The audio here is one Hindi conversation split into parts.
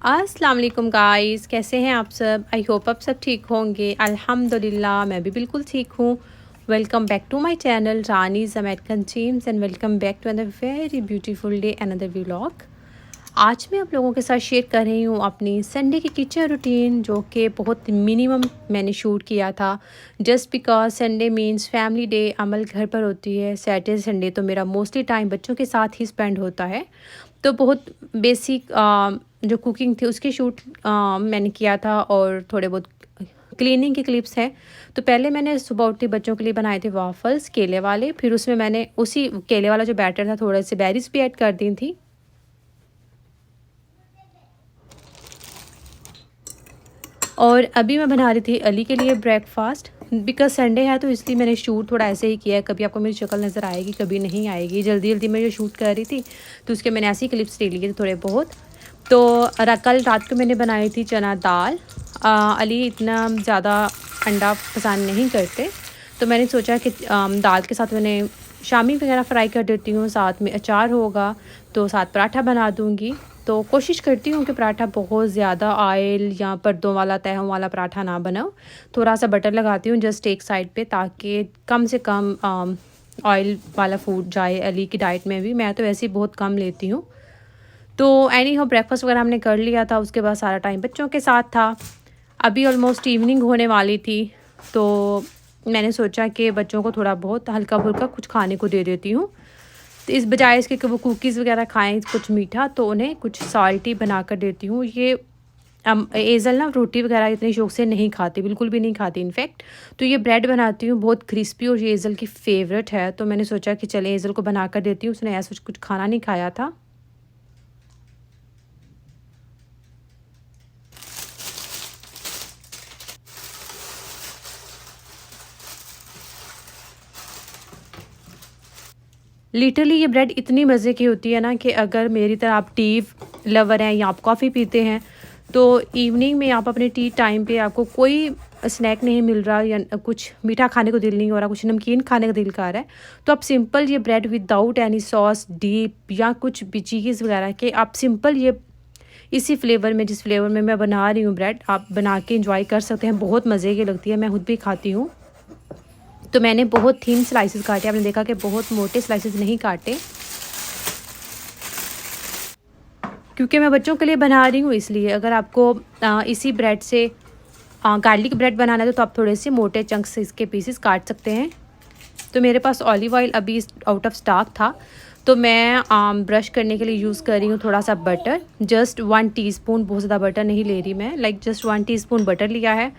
अस्सलाम वालेकुम गाइस, कैसे हैं आप सब। आई होप आप सब ठीक होंगे। अल्हम्दुलिल्लाह मैं भी बिल्कुल ठीक हूँ। Welcome back to my channel Rani's American teams and welcome back to another very beautiful day another vlog. आज मैं आप लोगों के साथ शेयर कर रही हूँ अपनी संडे की किचन रूटीन, जो कि बहुत मिनिमम मैंने शूट किया था। Just because Sunday means family day, अमल घर पर होती है। सैटरडे संडे तो मेरा मोस्टली टाइम बच्चों के साथ ही स्पेंड होता है। तो बहुत बेसिक जो कुकिंग थी उसकी शूट मैंने किया था, और थोड़े बहुत क्लीनिंग के क्लिप्स हैं। तो पहले मैंने सुबह उठते बच्चों के लिए बनाए थे वाफल्स केले वाले। फिर उसमें मैंने उसी केले वाला जो बैटर था थोड़े से बेरीज भी ऐड कर दी थी। और अभी मैं बना रही थी अली के लिए ब्रेकफास्ट। बिकॉज संडे है तो इसलिए मैंने शूट थोड़ा ऐसे ही किया है। कभी आपको मेरी शक्ल नज़र आएगी, कभी नहीं आएगी। जल्दी जल्दी मैं जो शूट कर रही थी तो उसके मैंने ऐसी क्लिप्स ले लिए थे थोड़े बहुत। तो कल रात को मैंने बनाई थी चना दाल। अली इतना ज़्यादा अंडा पसंद नहीं करते, तो मैंने सोचा कि दाल के साथ मैंने शामी वगैरह फ्राई कर देती हूँ, साथ में अचार होगा, तो साथ पराठा बना दूँगी। तो कोशिश करती हूँ कि पराठा बहुत ज़्यादा ऑयल या पर्दों वाला तहों वाला पराठा ना बनाऊँ। थोड़ा सा बटर लगाती हूँ जस्ट एक साइड पे, ताकि कम से कम ऑयल वाला फूड जाए अली की डाइट में भी। मैं तो वैसे ही बहुत कम लेती हूँ। तो एनी हो ब्रेकफास्ट वगैरह हमने कर लिया था। उसके बाद सारा टाइम बच्चों के साथ था। अभी ऑलमोस्ट इवनिंग होने वाली थी, तो मैंने सोचा कि बच्चों को थोड़ा बहुत हल्का फुल्का कुछ खाने को दे देती हूँ। तो इस बजाय इसके कि वो कुकीज़ वगैरह खाएं कुछ मीठा, तो उन्हें कुछ साल्टी बना कर देती हूँ। ये एज़ल ना रोटी वगैरह इतने शौक से नहीं खाती, बिल्कुल भी नहीं खाती इनफैक्ट। तो ये ब्रेड बनाती हूँ बहुत क्रिस्पी, और ये एज़ल की फ़ेवरेट है। तो मैंने सोचा कि चले एज़ल को बना कर देती हूँ। उसने ऐसा कुछ खाना नहीं खाया था। लिटरली ये ब्रेड इतनी मज़े की होती है ना, कि अगर मेरी तरह आप टी लवर हैं या आप कॉफ़ी पीते हैं, तो इवनिंग में आप अपने टी टाइम पे आपको कोई स्नैक नहीं मिल रहा या कुछ मीठा खाने को दिल नहीं हो रहा, कुछ नमकीन खाने का दिल कर रहा है, तो आप सिंपल ये bread without any sauce deep या कुछ भी चीज़ वगैरह के, आप सिंपल ये इसी फ्लेवर में, जिस फ्लेवर में मैं बना रही हूँ ब्रेड, आप बना के इंजॉय कर सकते हैं। बहुत मज़े की लगती है, मैं खुद भी खाती हूँ। तो मैंने बहुत थिन स्लाइसेस काटे, आपने देखा कि बहुत मोटे स्लाइसेस नहीं काटे, क्योंकि मैं बच्चों के लिए बना रही हूँ इसलिए। अगर आपको इसी ब्रेड से गार्लिक ब्रेड बनाना है तो आप थोड़े से मोटे चंक्स इसके पीसेस काट सकते हैं। तो मेरे पास ऑलिव ऑयल अभी आउट ऑफ स्टॉक था, तो मैं ब्रश करने के लिए यूज़ कर रही हूँ थोड़ा सा बटर। जस्ट 1 टीस्पून, बहुत ज़्यादा बटर नहीं ले रही मैं, लाइक जस्ट 1 टीस्पून बटर लिया है।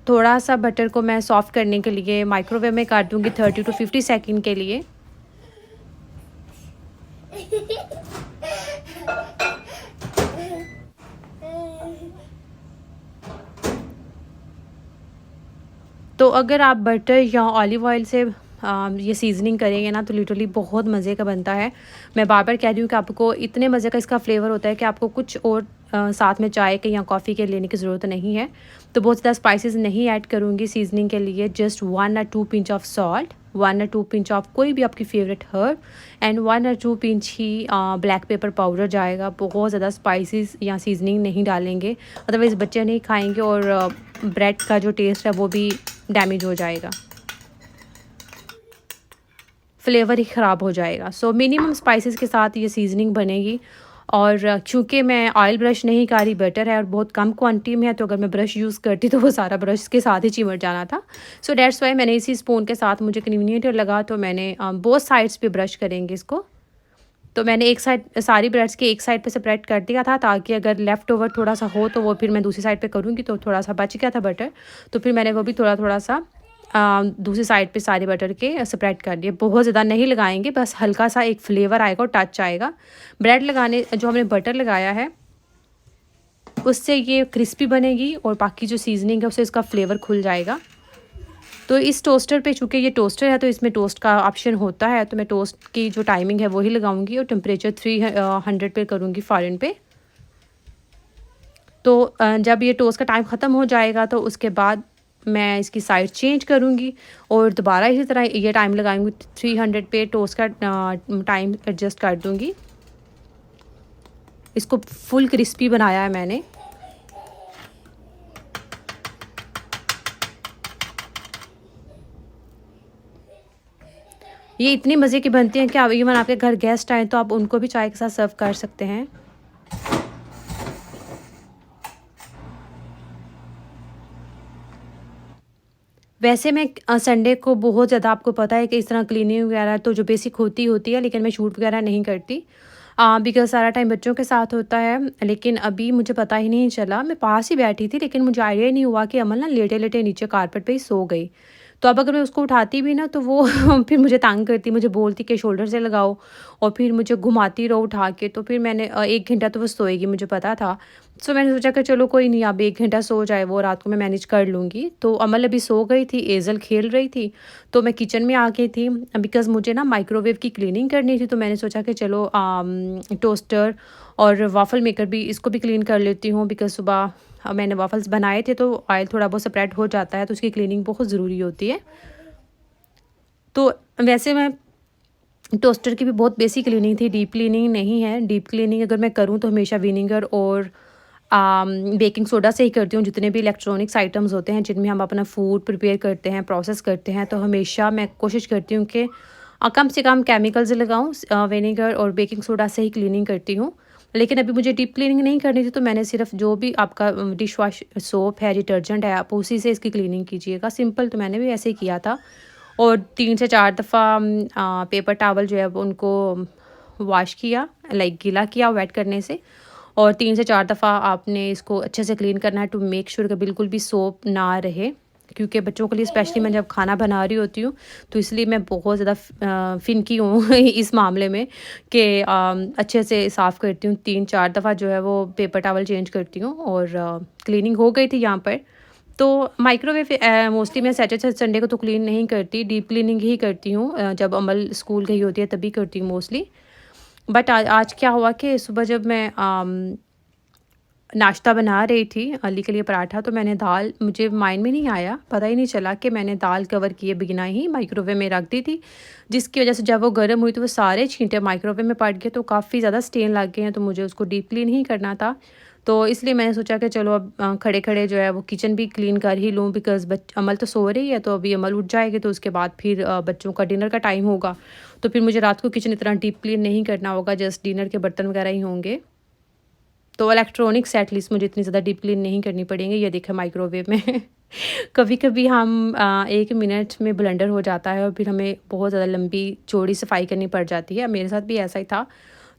थोड़ा सा बटर को मैं सॉफ्ट करने के लिए माइक्रोवेव में काट दूँगी 30 to 50 सेकंड के लिए। तो अगर आप बटर या ऑलिव ऑयल से ये सीजनिंग करेंगे ना, तो लिटरली बहुत मज़े का बनता है। मैं बार बार कह रही हूँ कि आपको इतने मज़े का इसका फ्लेवर होता है कि आपको कुछ और साथ में चाय के या कॉफ़ी के लेने की ज़रूरत नहीं है। तो बहुत ज़्यादा स्पाइसेस नहीं ऐड करूँगी सीजनिंग के लिए। Just 1 or 2 pinch of salt, 1 or 2 pinch of कोई भी आपकी favourite herb, and 1 or 2 pinch he black pepper powder जाएगा। बहुत ज़्यादा स्पाइसेस या सीजनिंग नहीं डालेंगे, अदरवाइज़ बच्चे नहीं खाएंगे और ब्रेड का जो टेस्ट है वो भी डैमेज हो जाएगा, फ्लेवर ही ख़राब हो जाएगा। सो मिनिमम स्पाइसेस के साथ ये सीजनिंग बनेगी। और चूँकि मैं ऑयल ब्रश नहीं कर रही, बटर है और बहुत कम क्वांटिटी में है, तो अगर मैं ब्रश यूज़ करती तो वो सारा ब्रश के साथ ही चिमट जाना था। सो दैट्स वाई मैंने इसी स्पून के साथ, मुझे कन्वीनियंट लगा, तो मैंने बोथ साइड्स पे ब्रश करेंगे इसको। तो मैंने एक साइड सारी ब्रेड्स के एक साइड पे सेपरेट कर दिया था, ताकि अगर लेफ़्ट ओवर थोड़ा सा हो तो वो फिर मैं दूसरी साइड पे करूँगी। तो थोड़ा सा बच गया था बटर, तो फिर मैंने वो भी थोड़ा थोड़ा सा दूसरी साइड पे सारे बटर के सेपरेट कर दिए। बहुत ज़्यादा नहीं लगाएंगे, बस हल्का सा एक फ्लेवर आएगा और टच आएगा। ब्रेड लगाने जो हमने बटर लगाया है उससे ये क्रिस्पी बनेगी, और बाकी जो सीजनिंग है उससे इसका फ्लेवर खुल जाएगा। तो इस टोस्टर पे, चूँकि ये टोस्टर है तो इसमें टोस्ट का ऑप्शन होता है, तो मैं टोस्ट की जो टाइमिंग है वही लगाऊंगी, और टेम्परेचर 300 पे करूँगी फ़ॉरेन पे। तो जब ये टोस्ट का टाइम ख़त्म हो जाएगा तो उसके बाद मैं इसकी साइड चेंज करूँगी, और दोबारा इसी तरह ये टाइम लगाऊंगी 300 पे, टोस्ट का टाइम एडजस्ट कर दूँगी। इसको फुल क्रिस्पी बनाया है मैंने। ये इतनी मज़े की बनती हैं कि आप इवन आपके घर गेस्ट आएँ तो आप उनको भी चाय के साथ सर्व कर सकते हैं। वैसे मैं संडे को बहुत ज़्यादा, आपको पता है कि इस तरह क्लीनिंग वगैरह तो जो बेसिक होती है, लेकिन मैं शूट वगैरह नहीं करती बिकॉज़ सारा टाइम बच्चों के साथ होता है। लेकिन अभी मुझे पता ही नहीं चला, मैं पास ही बैठी थी लेकिन मुझे आइडिया ही नहीं हुआ कि अमल ना लेटे-लेटे नीचे कारपेट पे ही सो गई। तो अब अगर मैं उसको उठाती भी ना तो वो फिर मुझे तंग करती, मुझे बोलती कि शोल्डर से लगाओ, और फिर मुझे घुमाती रहो उठा के। तो फिर मैंने 1 घंटा तो वो सोएगी मुझे पता था। सो मैंने सोचा कि चलो कोई नहीं, अब 1 घंटा सो जाए वो, रात को मैं मैनेज कर लूँगी। तो अमल अभी सो गई थी, एज़ल खेल रही थी, तो मैं किचन में आ गई थी बिकॉज़ मुझे ना माइक्रोवेव की क्लीनिंग करनी थी। तो मैंने सोचा कि चलो टोस्टर और वाफ़ल मेकर भी, इसको भी क्लीन कर लेती हूँ बिकॉज़ सुबह मैंने वाफ़ल्स बनाए थे तो ऑयल थोड़ा बहुत स्प्रेड हो जाता है, तो उसकी क्लीनिंग बहुत ज़रूरी होती है। तो वैसे मैं टोस्टर की भी बहुत बेसिक क्लीनिंग थी, डीप क्लीनिंग नहीं है। डीप क्लीनिंग अगर मैं करूँ तो हमेशा विनेगर और बेकिंग सोडा से ही करती हूँ। जितने भी इलेक्ट्रॉनिक्स आइटम्स होते हैं जिनमें हम अपना फूड प्रिपेयर करते हैं, प्रोसेस करते हैं, तो हमेशा मैं कोशिश करती हूँ कि कम से कम केमिकल्स लगाऊँ। विनेगर और बेकिंग सोडा से ही क्लीनिंग करती हूँ। लेकिन अभी मुझे डीप क्लीनिंग नहीं करनी थी, तो मैंने सिर्फ जो भी आपका डिश वॉश सोप है, डिटर्जेंट है, आप उसी से इसकी क्लीनिंग कीजिएगा, सिंपल। तो मैंने भी ऐसे ही किया था, और 3 से 4 दफ़ा पेपर टॉवल जो है वो उनको वॉश किया, लाइक गीला किया वेट करने से, और 3 से 4 दफ़ा आपने इसको अच्छे से क्लीन करना है टू मेक श्योर कि बिल्कुल भी सोप ना रहे। क्योंकि बच्चों के लिए स्पेशली मैं जब खाना बना रही होती हूँ तो इसलिए मैं बहुत ज़्यादा फिनकी हूँ इस मामले में कि अच्छे से साफ़ करती हूँ। 3-4 दफ़ा जो है वो पेपर टॉवल चेंज करती हूँ, और क्लीनिंग हो गई थी यहाँ पर। तो माइक्रोवेव मोस्टली मैं सैटरडे संडे को तो क्लीन नहीं करती, डीप क्लीनिंग ही करती हूँ। जब अमल स्कूल गई होती है तभी करती हूँ मोस्टली। बट आज क्या हुआ कि सुबह जब मैं नाश्ता बना रही थी अली के लिए पराठा, तो मैंने दाल, मुझे माइंड में नहीं आया, पता ही नहीं चला कि मैंने दाल कवर किए बिना ही माइक्रोवेव में रख दी थी, जिसकी वजह से जब वो गर्म हुई तो वो सारे छींटे माइक्रोवेव में पड़ गए, तो काफ़ी ज़्यादा स्टेन लग गए हैं। तो मुझे उसको डीप क्लीन ही करना था, तो इसलिए मैंने सोचा कि चलो अब खड़े खड़े जो है वो किचन भी क्लीन कर ही लूँ बिकॉज़ अमल तो सो रही है, तो अभी अमल उठ जाएगी तो उसके बाद फिर बच्चों का डिनर का टाइम होगा, तो फिर मुझे रात को किचन इतना डीप क्लीन नहीं करना होगा, जस्ट डिनर के बर्तन वगैरह ही होंगे। तो इलेक्ट्रॉनिक्स एटलीस्ट मुझे इतनी ज़्यादा डीप क्लीन नहीं करनी पड़ेंगे। ये देखें माइक्रोवेव में कभी-कभी हम 1 मिनट में ब्लेंडर हो जाता है और फिर हमें बहुत ज़्यादा लंबी चौड़ी सफाई करनी पड़ जाती है। मेरे साथ भी ऐसा ही था।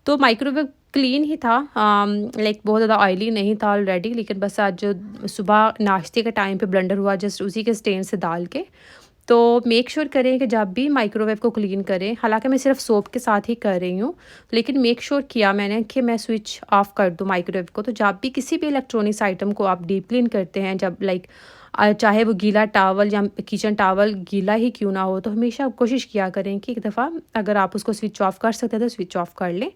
तो माइक्रोवेव क्लीन ही था, लाइक बहुत ज़्यादा ऑयली नहीं था ऑलरेडी, लेकिन बस आज जो सुबह नाश्ते के टाइम पे ब्लेंडर हुआ जस्ट उसी के स्टेन से डाल के। तो मेक श्योर करें कि जब भी माइक्रोवेव को क्लीन करें, हालांकि मैं सिर्फ सोप के साथ ही कर रही हूँ, लेकिन मेक श्योर किया मैंने कि मैं स्विच ऑफ कर दूँ माइक्रोवेव को। तो जब भी किसी भी इलेक्ट्रॉनिक्स आइटम को आप डीप क्लीन करते हैं, जब लाइक चाहे वो गीला टावल या किचन टावल गीला ही क्यों ना हो, तो हमेशा कोशिश किया करें कि एक दफ़ा अगर आप उसको स्विच ऑफ कर सकते हैं तो स्विच ऑफ कर लें।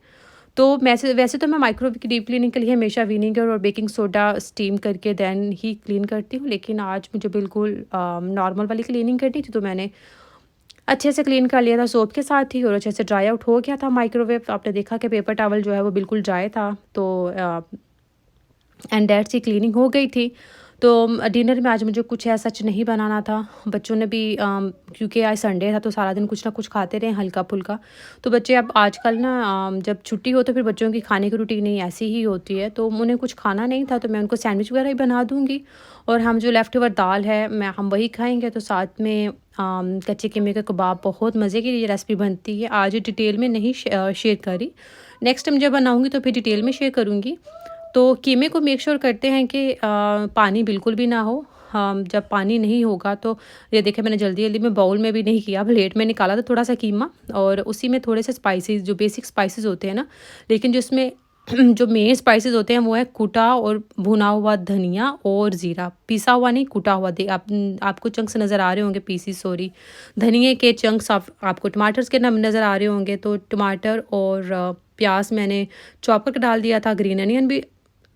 तो वैसे तो मैं माइक्रोवेव की डीप क्लीनिंग के लिए हमेशा विनेगर और बेकिंग सोडा स्टीम करके देन ही क्लीन करती हूँ, लेकिन आज मुझे बिल्कुल नॉर्मल वाली क्लीनिंग करनी थी, तो मैंने अच्छे से क्लीन कर लिया था सोप के साथ ही, और अच्छे से ड्राई आउट हो गया था माइक्रोवेव। तो आपने देखा कि पेपर टॉवल जो है वो बिल्कुल ड्राई था, तो एंड दैट्स की क्लीनिंग हो गई थी। तो डिनर में आज मुझे कुछ ऐसा सच नहीं बनाना था। बच्चों ने भी क्योंकि आज संडे था तो सारा दिन कुछ ना कुछ खाते रहे हल्का फुल्का। तो बच्चे अब आजकल ना जब छुट्टी हो तो फिर बच्चों की खाने की रूटीन ही ऐसी ही होती है, तो उन्हें कुछ खाना नहीं था, तो मैं उनको सैंडविच वगैरह ही बना दूँगी, और हम जो लेफ़्ट ओवर दाल है हम वही खाएँगे। तो साथ में कच्चे कीमे के कबाब, बहुत मज़े की ये रेसिपी बनती है। आज डिटेल में नहीं शेयर करी, नेक्स्ट टाइम जब बनाऊँगी तो फिर डिटेल में शेयर करूँगी। तो कीमे को मेक श्योर करते हैं कि पानी बिल्कुल भी ना हो। जब पानी नहीं होगा तो ये देखिए मैंने जल्दी-जल्दी में बाउल में भी नहीं किया, प्लेट में निकाला था थोड़ा-सा कीमा, और उसी में थोड़े से स्पाइसेस, जो बेसिक स्पाइसेस होते हैं ना, लेकिन जो इसमें जो मेन स्पाइसेस होते हैं वो है कुटा और भुना हुआ धनिया और ज़ीरा, पिसा हुआ नहीं, कुटा हुआ। आपको चंक्स नज़र आ रहे होंगे, पीसीस सॉरी, धनिये के चंक्स आपको टमाटर्स के नज़र आ रहे होंगे। तो टमाटर और प्याज मैंने चॉप करके डाल दिया था, ग्रीन अनियन भी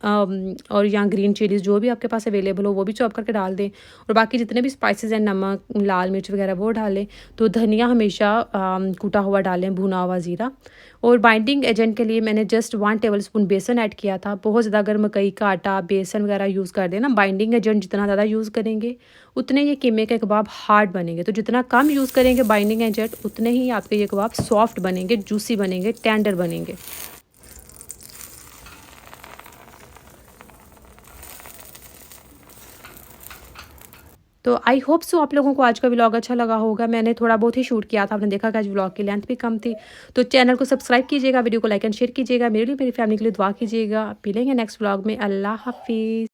और यहाँ ग्रीन चिलीज़ जो भी आपके पास अवेलेबल हो वो भी चॉप करके डाल दें। और बाकी जितने भी स्पाइसेस हैं, नमक, लाल मिर्च वगैरह वो डालें। तो धनिया हमेशा कूटा हुआ डालें, भुना हुआ ज़ीरा। और बाइंडिंग एजेंट के लिए मैंने जस्ट 1 टेबलस्पून बेसन ऐड किया था। बहुत ज़्यादा अगर मकई का आटा, बेसन वगैरह यूज़ कर दें ना, बाइंडिंग एजेंट जितना ज़्यादा यूज़ करेंगे उतने ये कीमे के कबाब हार्ड बनेंगे। तो जितना कम यूज़ करेंगे बाइंडिंग एजेंट, उतने ही आपके ये कबाब सॉफ्ट बनेंगे, जूसी बनेंगे, टेंडर बनेंगे। तो आई होप सो आप लोगों को आज का व्लॉग अच्छा लगा होगा। मैंने थोड़ा बहुत ही शूट किया था, आपने देखा कि आज व्लॉग की लेंथ भी कम थी। तो चैनल को सब्सक्राइब कीजिएगा, वीडियो को लाइक एंड शेयर कीजिएगा, मेरे लिए, मेरी फैमिली के लिए दुआ कीजिएगा। मिलेंगे नेक्स्ट व्लॉग में। अल्लाह हाफिज़।